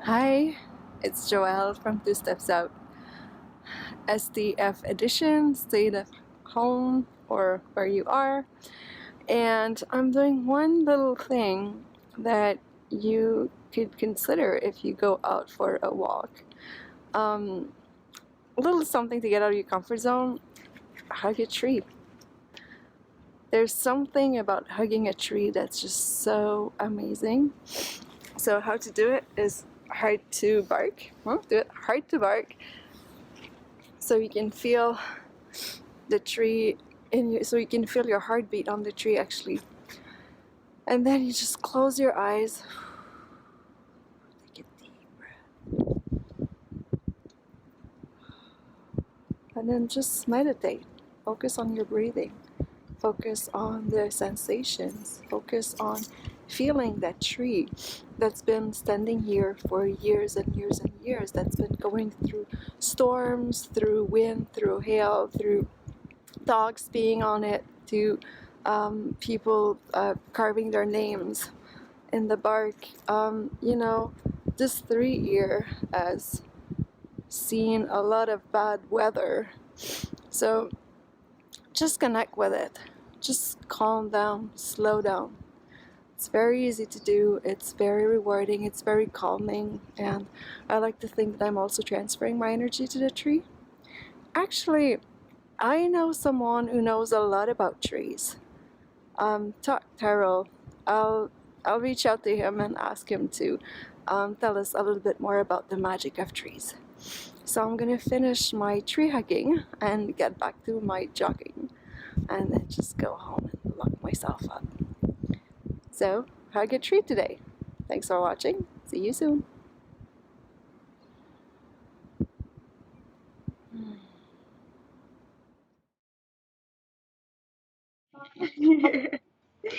Hi, it's Joelle from Two Steps Out. SDF edition, stay at home or where you are. And I'm doing one little thing that you could consider if you go out for a walk. A little something to get out of your comfort zone. Hug a tree. There's something about hugging a tree that's just so amazing. So how to do it is hard to bark. Well, do it hard to bark. So you can feel the tree in you, so you can feel your heartbeat on the tree actually. And then you just close your eyes. Take a deep breath. And then just meditate. Focus on your breathing. Focus on the sensations. Focus on feeling that tree that's been standing here for years and years and years, that's been going through storms, through wind, through hail, through dogs being on it, to people carving their names in the bark. This 3 year has seen a lot of bad weather. So just connect with it. Just calm down, slow down. It's very easy to do. It's very rewarding. It's very calming. And I like to think that I'm also transferring my energy to the tree. Actually, I know someone who knows a lot about trees. Tuck Tyrrell. I'll reach out to him and ask him to tell us a little bit more about the magic of trees. So I'm gonna finish my tree hugging and get back to my jogging, and then just go home and lock myself up. So hug a tree today. Thanks for watching. See you soon.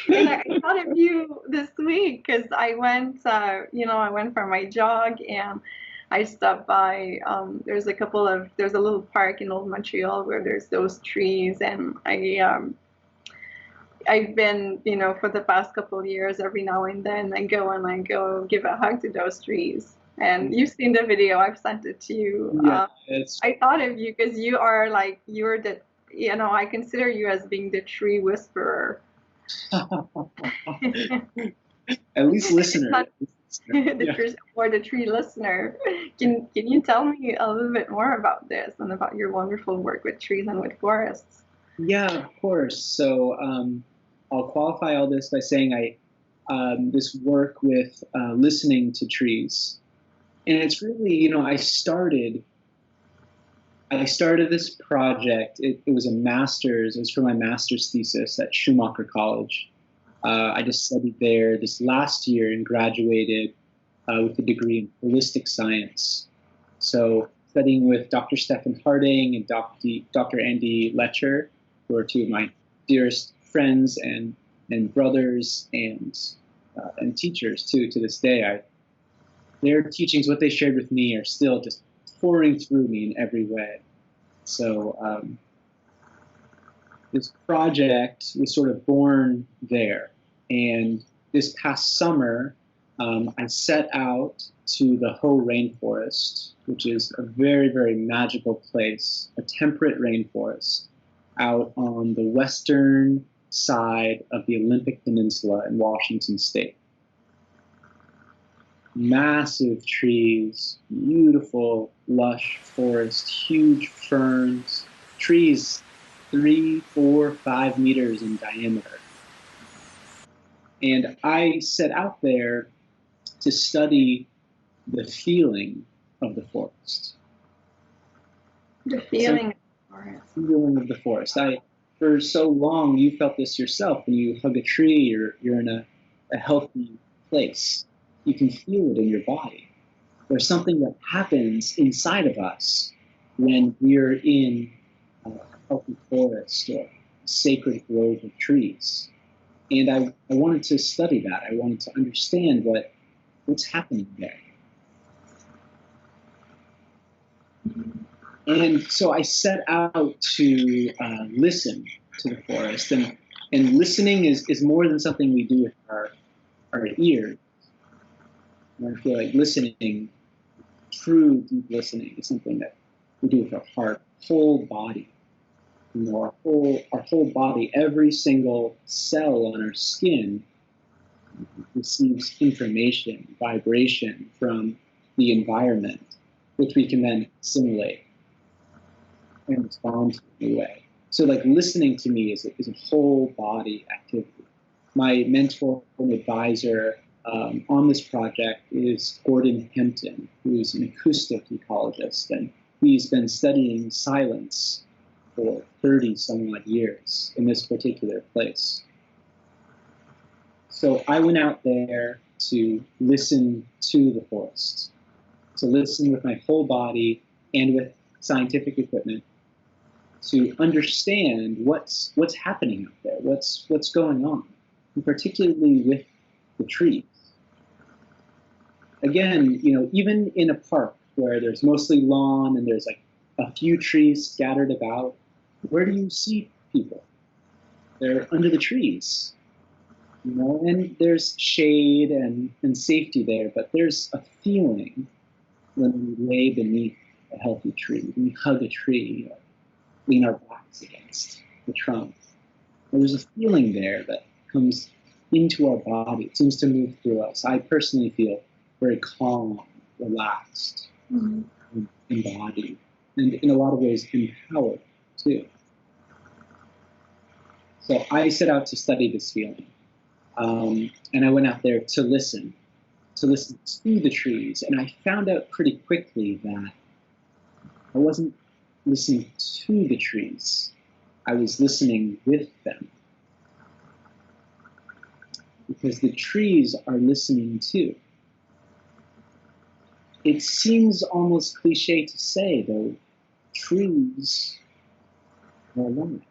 And I thought of you this week because I went, I went for my jog and I stopped by. There's a little park in Old Montreal where there's those trees, and I've been, for the past couple of years, every now and then I go give a hug to those trees. And you've seen the video, I've sent it to you. Yeah, it's I thought of you because you're the, I consider you as being the tree whisperer. at least listener. Not Yeah. the tree listener. Can you tell me a little bit more about this and about your wonderful work with trees and with forests? Yeah, of course. So I'll qualify all this by saying this work with listening to trees, and it's really, I started this project. It was a master's. It was for my master's thesis at Schumacher College. I just studied there this last year and graduated with a degree in holistic science. So studying with Dr. Stephen Harding and Dr. Andy Letcher, who are two of my dearest friends and brothers and teachers too to this day. Their teachings, what they shared with me, are still just pouring through me in every way. So this project was sort of born there. And this past summer, I set out to the Hoh rainforest, which is a very, very magical place, a temperate rainforest out on the western side of the Olympic Peninsula in Washington State. Massive trees, beautiful, lush forest, huge ferns, trees 3, 4, 5 meters in diameter. And I set out there to study the feeling of the forest. The feeling of the forest. Feeling of the forest. For so long, you felt this yourself. When you hug a tree, you're in a healthy place. You can feel it in your body. There's something that happens inside of us when we're in a healthy forest or a sacred grove of trees. And I wanted to study that. I wanted to understand what's happening there. And so I set out to listen to the forest. And listening is more than something we do with our ears. And I feel like listening true deep listening is something that we do with our heart, whole body. You know, our whole body, every single cell on our skin receives information, vibration from the environment, which we can then assimilate and respond to in a way. So like listening to me is a whole body activity. My mentor and advisor on this project is Gordon Hempton, who's an acoustic ecologist, and he's been studying silence for 30 some odd years in this particular place. So I went out there to listen to the forest, to listen with my whole body and with scientific equipment to understand what's happening out there, what's going on, and particularly with the trees. Again, you know, even in a park where there's mostly lawn and there's like a few trees scattered about, where do you see people? They're under the trees, you know, and there's shade and safety there, but there's a feeling when we lay beneath a healthy tree, when we hug a tree, or lean our backs against the trunk. And there's a feeling there that comes into our body. It seems to move through us. I personally feel very calm, relaxed, embodied, and in a lot of ways empowered too. So I set out to study this feeling. And I went out there to listen to the trees. And I found out pretty quickly that I wasn't listening to the trees. I was listening with them. Because the trees are listening too. It seems almost cliche to say, though, trees are alive.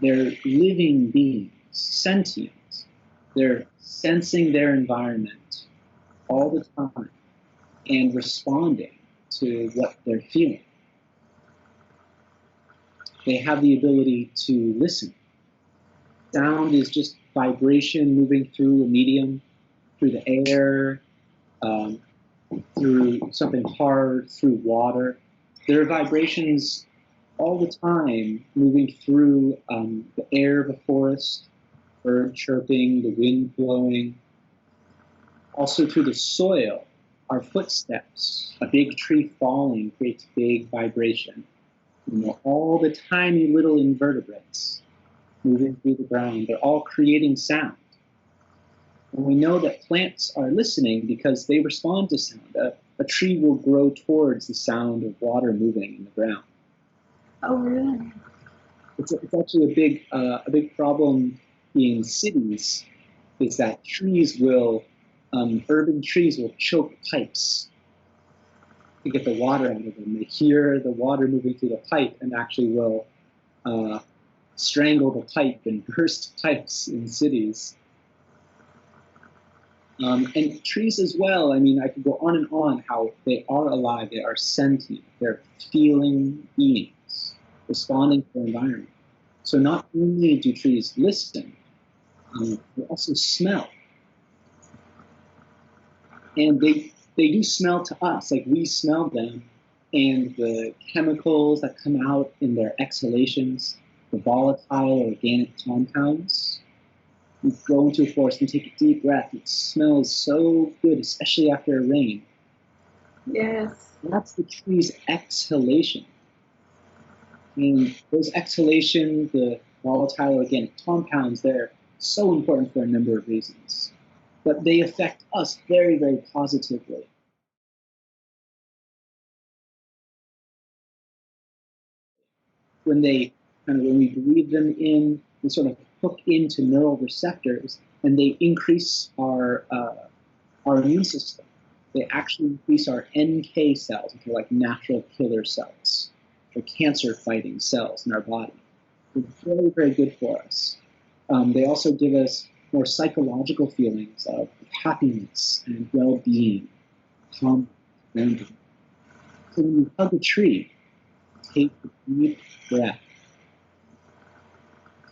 They're living beings, sentient. They're sensing their environment all the time and responding to what they're feeling. They have the ability to listen. Sound is just vibration moving through a medium, through the air, through something hard, through water. There are vibrations all the time moving through the air of a forest, bird chirping, the wind blowing. Also through the soil, our footsteps. A big tree falling creates big vibration. You know, all the tiny little invertebrates moving through the ground, they're all creating sound. And we know that plants are listening because they respond to sound. A tree will grow towards the sound of water moving in the ground. Oh, really? It's actually a big problem in cities is that urban trees will choke pipes to get the water out of them. They hear the water moving through the pipe and actually will strangle the pipe and burst pipes in cities. And trees as well, I mean, I could go on and on how they are alive, they are sentient, they're feeling beings, responding to their environment. So not only do trees listen, they also smell. And they do smell to us, like we smell them, and the chemicals that come out in their exhalations, the volatile organic compounds. You go into a forest and take a deep breath. It smells so good, especially after a rain. Yes. That's the tree's exhalation. And those exhalations, the volatile organic compounds, they're so important for a number of reasons. But they affect us very, very positively. When we breathe them in, we sort of hook into neural receptors, and they increase our immune system. They actually increase our NK cells, which are like natural killer cells, or cancer-fighting cells in our body. They're very, very good for us. They also give us more psychological feelings of happiness and well-being, calm, grounding. So when you hug a tree, take a deep breath,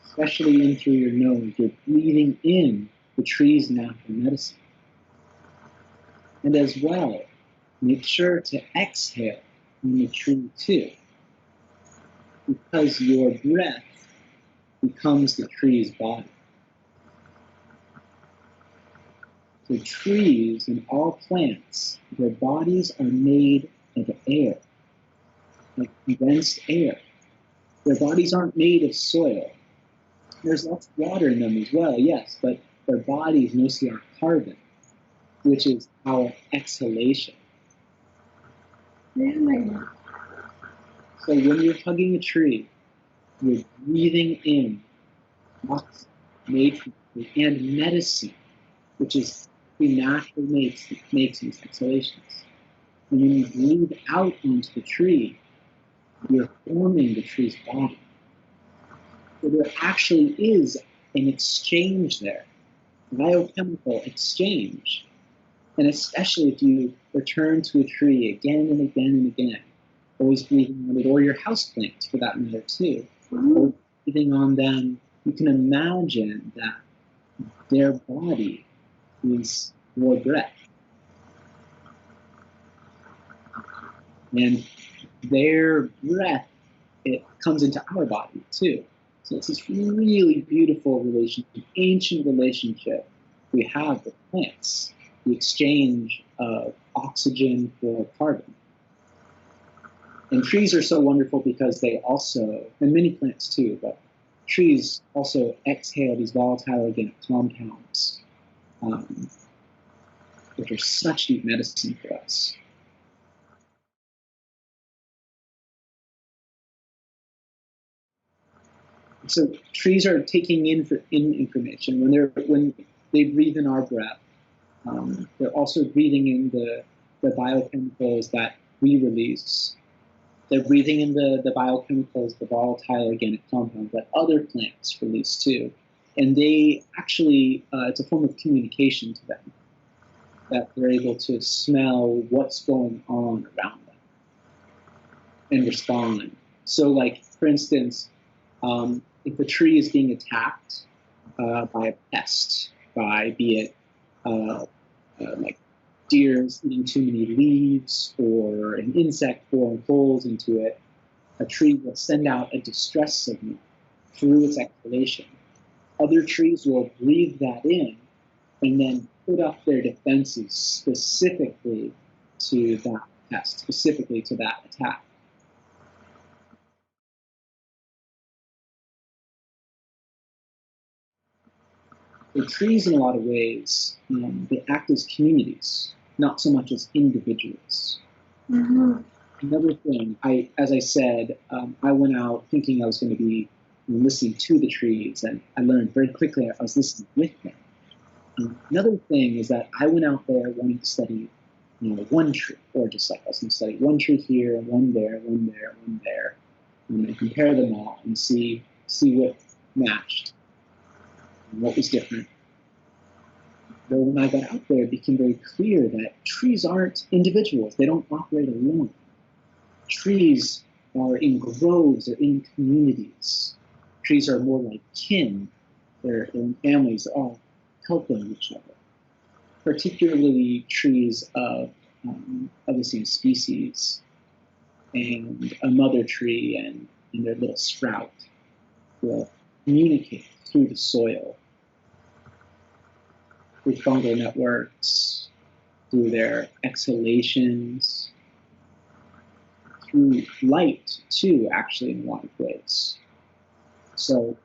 especially in through your nose. You're breathing in the tree's natural medicine. And as well, make sure to exhale in the tree too, because your breath becomes the tree's body. So trees and all plants, their bodies are made of air, like condensed air. Their bodies aren't made of soil. There's lots of water in them as well, yes, but their bodies mostly are carbon, which is our exhalation. Really? So when you're hugging a tree, you're breathing in oxygen made from the tree and medicine, which is we naturally makes these exhalations. And when you breathe out into the tree, you're forming the tree's body. So there actually is an exchange there, biochemical exchange. And especially if you return to a tree again and again and again, always breathing on it, or your houseplants for that matter too, always breathing on them, you can imagine that their body is your breath. And their breath, it comes into our body too. So it's this really beautiful relationship, ancient relationship we have with plants, the exchange of oxygen for carbon. And trees are so wonderful because they also, and many plants too, but trees also exhale these volatile organic compounds, which are such deep medicine for us. So trees are taking in information when they breathe in our breath. They're also breathing in the biochemicals that we release. They're breathing in the biochemicals, the volatile organic compounds that other plants release too. And they actually, it's a form of communication to them, that they're able to smell what's going on around them and respond. So like, for instance, if a tree is being attacked by a pest, be it like deers eating too many leaves or an insect boring holes into it, a tree will send out a distress signal through its exhalation. Other trees will breathe that in and then put up their defenses specifically to that pest, specifically to that attack. So trees, in a lot of ways, they act as communities, not so much as individuals. Mm-hmm. Another thing, as I said, I went out thinking I was going to be listening to the trees, and I learned very quickly I was listening with them. Another thing is that I went out there wanting to study, one tree, or just like I was going to study one tree here, one there, one there, one there, and then compare them all and see what matched and what was different. But when I got out there, it became very clear that trees aren't individuals. They don't operate alone. Trees are in groves, they're in communities. Trees are more like kin. They're in families, all helping each other. Particularly trees of the same species, and a mother tree and their little sprout will communicate through the soil, through fungal networks, through their exhalations, through light too, actually, in a lot of ways. So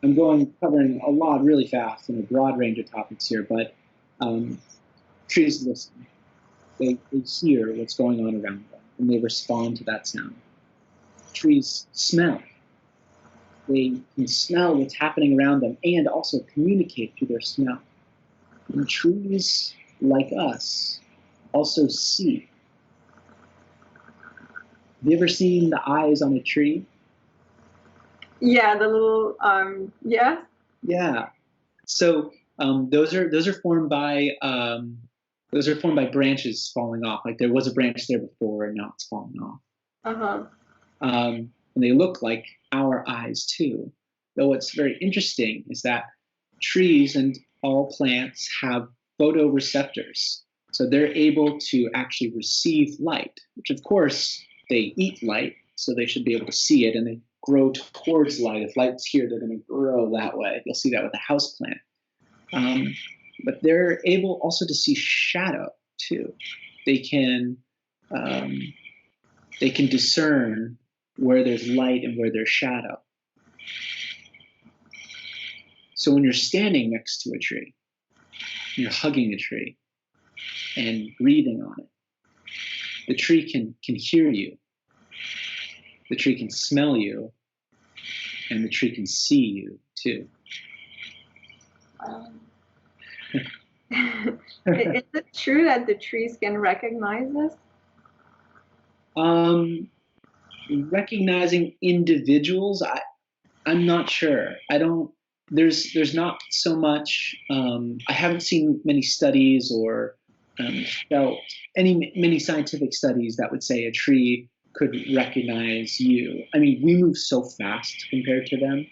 I'm covering a lot really fast in a broad range of topics here, but trees listen. They hear what's going on around them, and they respond to that sound. Trees smell. They can smell what's happening around them and also communicate through their smell. And trees, like us, also see. Have you ever seen the eyes on a tree? Yeah, the little yeah. Yeah. So those are formed by branches falling off. Like there was a branch there before, and now it's falling off. Uh-huh. And they look like our eyes too. Though what's very interesting is that trees and all plants have photoreceptors. So they're able to actually receive light, which of course they eat light, so they should be able to see it and they grow towards light. If light's here, they're going to grow that way. You'll see that with a houseplant. But they're able also to see shadow too. They can discern where there's light and where there's shadow. So when you're standing next to a tree, you're hugging a tree and breathing on it, the tree can hear you, the tree can smell you, and the tree can see you too. Is it true that the trees can recognize us? Recognizing individuals, I'm not sure. I don't. There's not so much. I haven't seen many studies or felt many scientific studies that would say a tree could recognize you. I mean, we move so fast compared to them.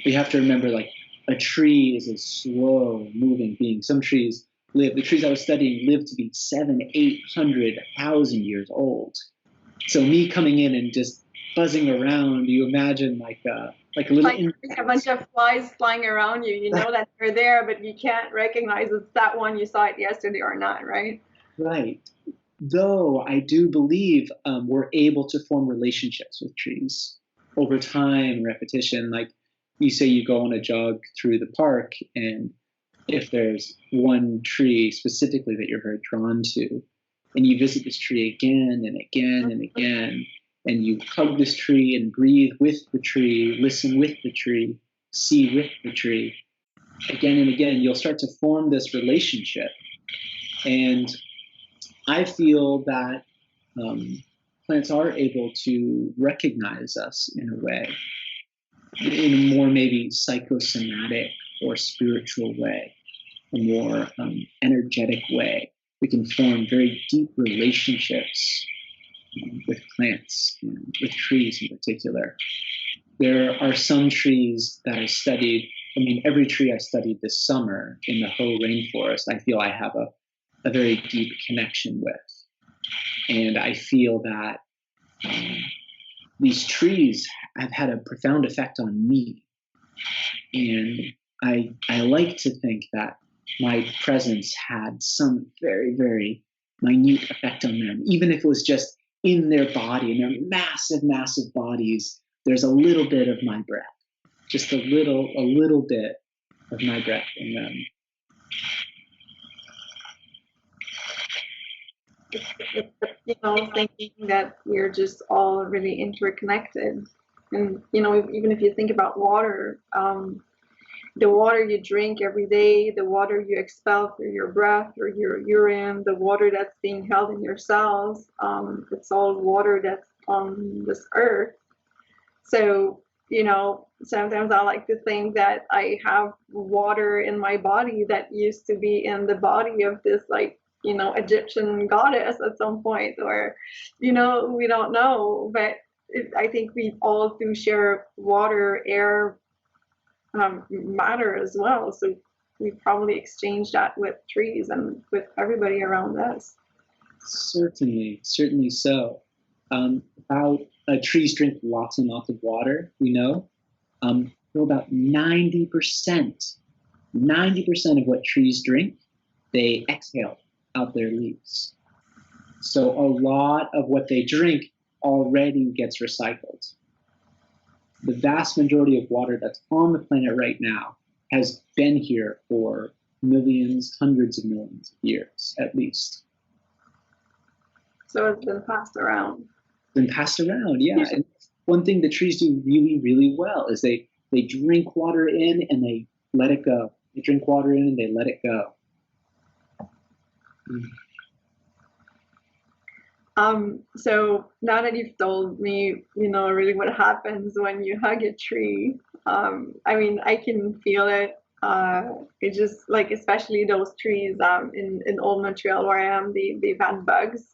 We have to remember, like, a tree is a slow moving being. Some trees live. The trees I was studying live to be 700,000-800,000 years old. So me coming in and just buzzing around, you imagine like a little like a bunch of flies flying around you. You know that they're there, but you can't recognize it's that one you saw it yesterday or not, right? Right. Though I do believe we're able to form relationships with trees over time, repetition. Like you say, you go on a jog through the park, and if there's one tree specifically that you're very drawn to, and you visit this tree again and again and again, and you hug this tree and breathe with the tree, listen with the tree, see with the tree, again and again, you'll start to form this relationship. And I feel that plants are able to recognize us in a way, in a more maybe psychosomatic or spiritual way, a more energetic way. We can form very deep relationships with plants, with trees in particular. There are some trees that I studied. I mean, every tree I studied this summer in the Hoh rainforest, I feel I have a very deep connection with. And I feel that these trees have had a profound effect on me. And I like to think that my presence had some very, very minute effect on them, even if it was just in their body, in their massive, massive bodies. There's a little bit of my breath, just a little bit of my breath in them. You know, thinking that we're just all really interconnected. And, you know, even if you think about water, the water you drink every day, the water you expel through your breath or your urine, the water that's being held in your cells, it's all water that's on this earth. So, you know, sometimes I like to think that I have water in my body that used to be in the body of this, like, you know, Egyptian goddess at some point, or, you know, we don't know, but I think we all do share water, air, matter as well. So we probably exchange that with trees and with everybody around us. Certainly so. About trees drink lots and lots of water, we know. So about 90% of what trees drink, they exhale out their leaves. So a lot of what they drink already gets recycled. The vast majority of water that's on the planet right now has been here for millions, hundreds of millions of years, at least. So it's been passed around. Yeah. And one thing the trees do really, really well is they drink water in and they let it go. They drink water in and they let it go. So now that you've told me, you know, really what happens when you hug a tree, I mean, I can feel it. It just, like, especially those trees in Old Montreal where I am, they've had bugs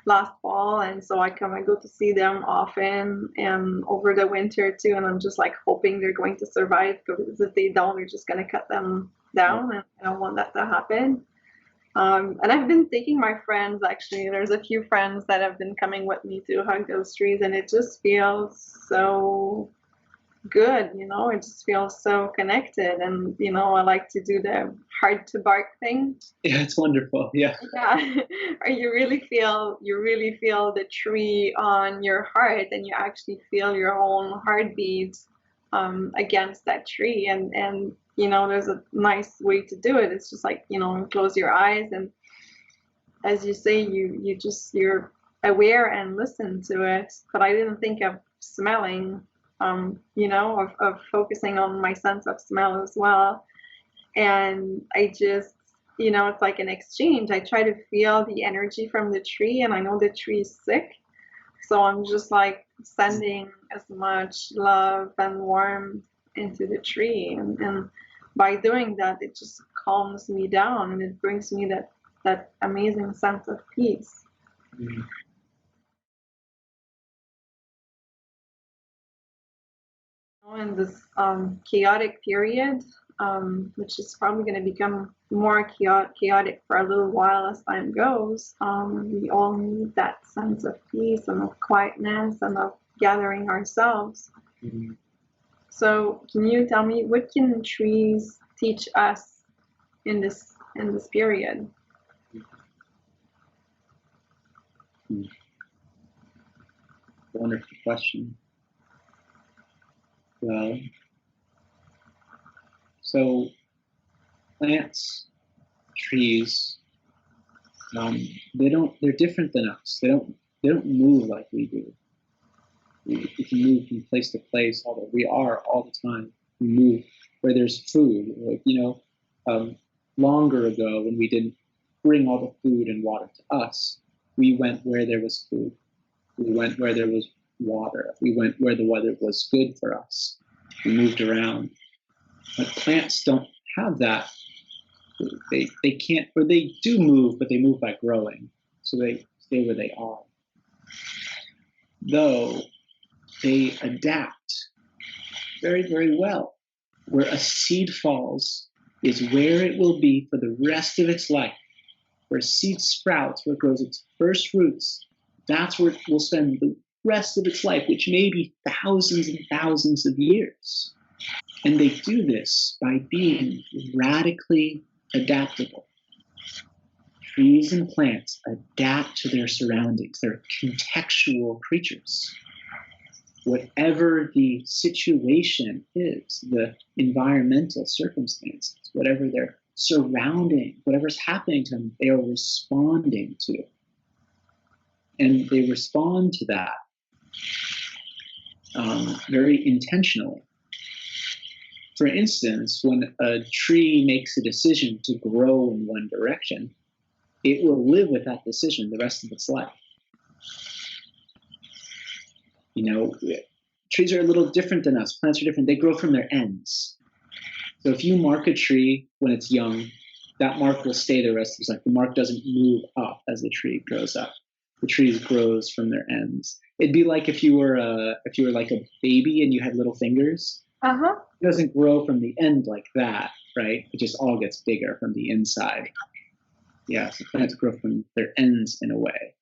last fall, and so I go to see them often and over the winter too, and I'm just like hoping they're going to survive, because if they don't, we're just going to cut them down, and I don't want that to happen. And I've been taking my friends, actually. There's a few friends that have been coming with me to hug those trees, and it just feels so good, you know, it just feels so connected. And, you know, I like to do the hard to bark thing. Yeah, it's wonderful. Yeah. Yeah. Or you really feel the tree on your heart, and you actually feel your own heartbeat against that tree. And you know, there's a nice way to do it. It's just like, you know, close your eyes, and as you say, you're aware and listen to it. But I didn't think of smelling, you know, of focusing on my sense of smell as well. And I just, you know, it's like an exchange. I try to feel the energy from the tree, and I know the tree is sick, so I'm just like sending as much love and warmth into the tree. And by doing that, it just calms me down, and it brings me that amazing sense of peace. Mhm. In this chaotic period, which is probably going to become more chaotic for a little while as time goes, we all need that sense of peace and of quietness and of gathering ourselves. Mhm. So, can you tell me, what can trees teach us in this period? Mhm. Wonderful question. Well, so plants, trees, they're different than us. They don't move like we do. We can move from place to place, although we are all the time. We move where there's food. Like, longer ago when we didn't bring all the food and water to us, we went where there was food. We went where there was water. We went where the weather was good for us. We moved around. But plants don't have that. They can't, or they do move, but they move by growing. So they stay where they are. Though they adapt very, very well. Where a seed falls is where it will be for the rest of its life. Where a seed sprouts, where it grows its first roots, that's where it will spend the rest of its life, which may be thousands and thousands of years. And they do this by being radically adaptable. Trees and plants adapt to their surroundings. They're contextual creatures. Whatever the situation is, the environmental circumstances, whatever their surrounding, whatever's happening to them, they are responding to. And they respond to that very intentionally. For instance, when a tree makes a decision to grow in one direction, it will live with that decision the rest of its life. You know, trees are a little different than us. Plants are different. They grow from their ends. So if you mark a tree when it's young, that mark will stay the rest of its life. The mark doesn't move up as the tree grows up. The tree grows from their ends. It'd be like if you were like a baby and you had little fingers. Uh-huh. It doesn't grow from the end like that, right? It just all gets bigger from the inside. Yeah, so plants grow from their ends in a way.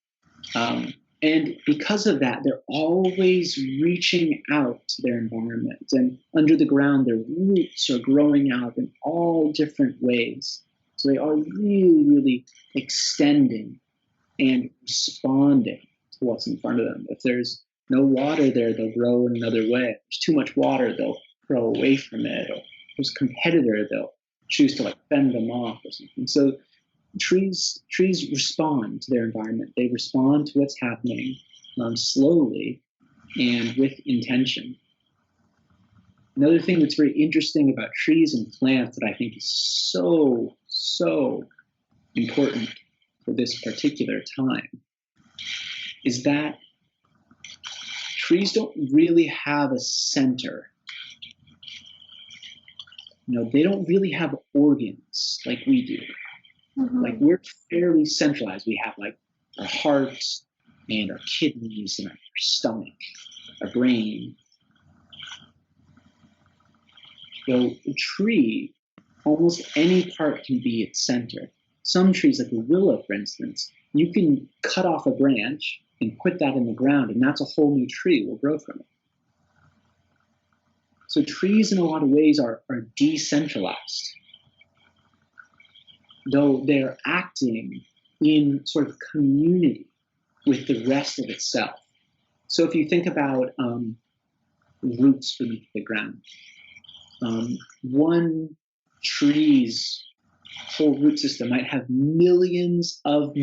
And because of that, they're always reaching out to their environment. And under the ground, their roots are growing out in all different ways. So they are really, really extending and responding to what's in front of them. If there's no water there, they'll grow in another way. If there's too much water, they'll grow away from it. Or if there's a competitor, they'll choose to like fend them off or something. So trees respond to their environment. They respond to what's happening slowly and with intention. Another thing that's very interesting about trees and plants that I think is so important for this particular time is that trees don't really have a center. They don't really have organs like we do. Mm-hmm. Like we're fairly centralized. We have like our heart and our kidneys and our stomach, our brain. So a tree, almost any part can be its center. Some trees, like the willow, for instance, you can cut off a branch and put that in the ground, and that's a whole new tree will grow from it. So trees, in a lot of ways, are decentralized, though they're acting in sort of community with the rest of itself. So if you think about roots beneath the ground, one tree's whole root system might have millions of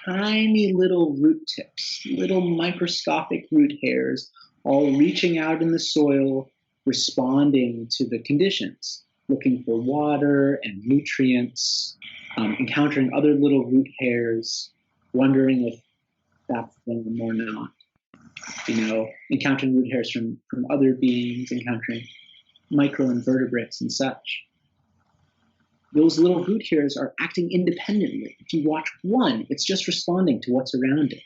tiny little root tips, little microscopic root hairs, all reaching out in the soil, responding to the conditions, looking for water and nutrients, encountering other little root hairs, wondering if that's them or not. Encountering root hairs from other beings, encountering microinvertebrates and such. Those little root hairs are acting independently. If you watch one, it's just responding to what's around it.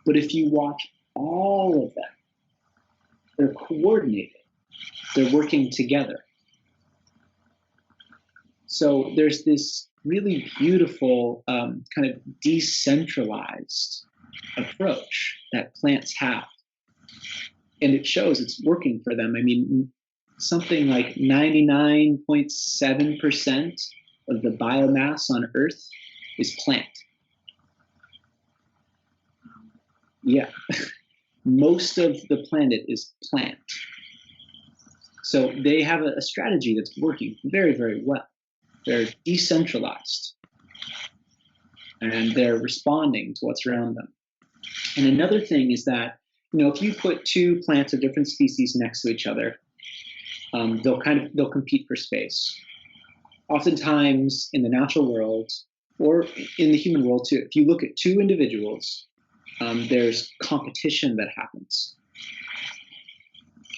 But if you watch all of them, they're coordinated. They're working together. So there's this really beautiful kind of decentralized approach that plants have. And it shows it's working for them. I mean, something like 99.7% of the biomass on Earth is plant. Yeah. Most of the planet is plant. So they have a strategy that's working very, very well. They're decentralized. And they're responding to what's around them. And another thing is that, if you put two plants of different species next to each other, they'll compete for space. Oftentimes in the natural world, or in the human world too, if you look at two individuals, there's competition that happens.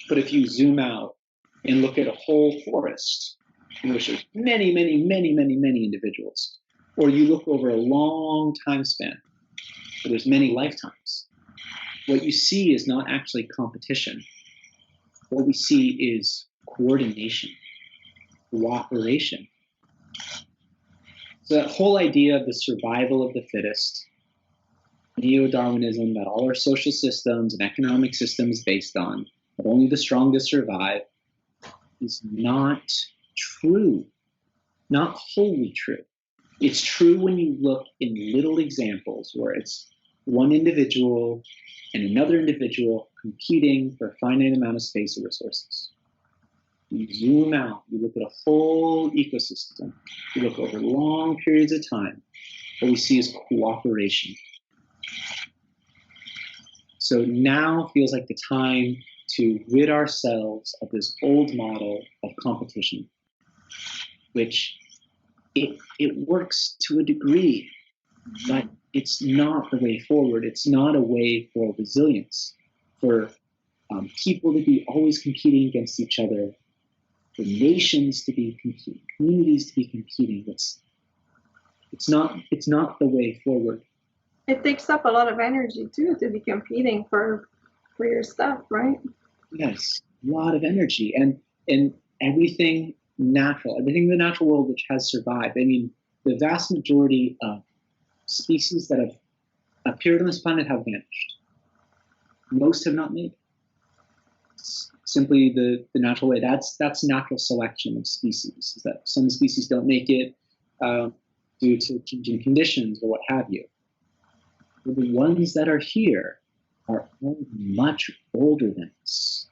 But if you zoom out and look at a whole forest, in which there's many, many, many, many, many individuals, or you look over a long time span, where there's many lifetimes, what you see is not actually competition. What we see is coordination, cooperation. So that whole idea of the survival of the fittest, neo-Darwinism that all our social systems and economic systems based on, that only the strongest survive, is not true, not wholly true. It's true when you look in little examples where it's one individual and another individual competing for a finite amount of space or resources. You zoom out, you look at a whole ecosystem, you look over long periods of time, what we see is cooperation. So now feels like the time to rid ourselves of this old model of competition, which it works to a degree, but it's not the way forward. It's not a way for resilience, for people to be always competing against each other, for nations to be competing, communities to be competing. It's not the way forward. It takes up a lot of energy too to be competing for your stuff, right? Yes, a lot of energy and everything natural, everything in the natural world which has survived. I mean, the vast majority of species that have appeared on this planet have vanished. Most have not made it. It's simply the natural way. That's natural selection of species, is that some species don't make it due to changing conditions or what have you. But the ones that are here are all much older than us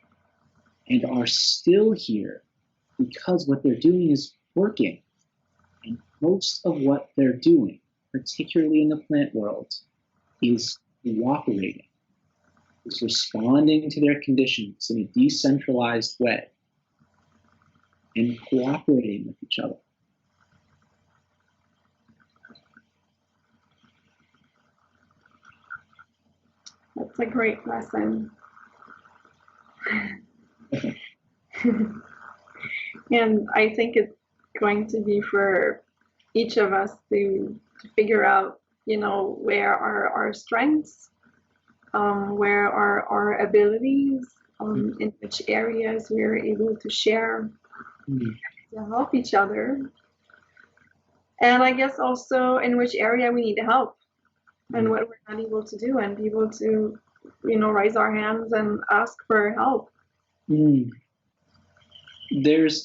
and are still here because what they're doing is working. And most of what they're doing, particularly in the plant world, is cooperating. It's responding to their conditions in a decentralized way and cooperating with each other. That's a great lesson. And I think it's going to be for each of us to figure out, where are our strengths, where are our abilities, in which areas we're able to share to help each other. And I guess also in which area we need help and what we're not able to do, and be able to, raise our hands and ask for help. Mm.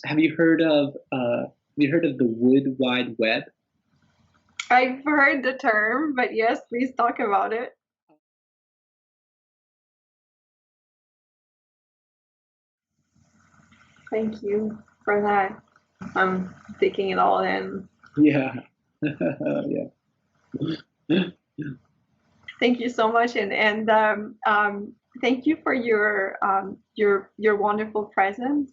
Have you heard of the Wood Wide Web? I've heard the term, but yes, please talk about it. Thank you for that. I'm taking it all in. Yeah. Yeah. Thank you so much, and thank you for your wonderful presence.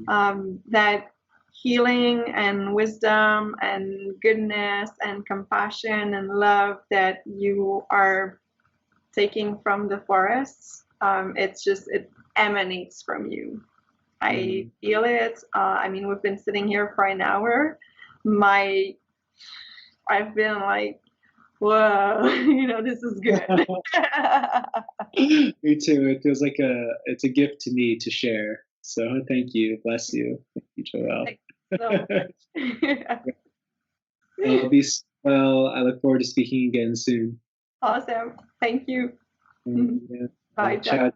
That healing and wisdom and goodness and compassion and love that you are taking from the forests. It emanates from you. I feel it. I mean, we've been sitting here for an hour. I've been like, whoa, this is good. Me too. It feels like it's a gift to me to share. So thank you. Bless you. Thank you, Joelle. Thanks so much. Well, be well. I look forward to speaking again soon. Awesome. Thank you. Yeah. Bye, Jack. Ciao.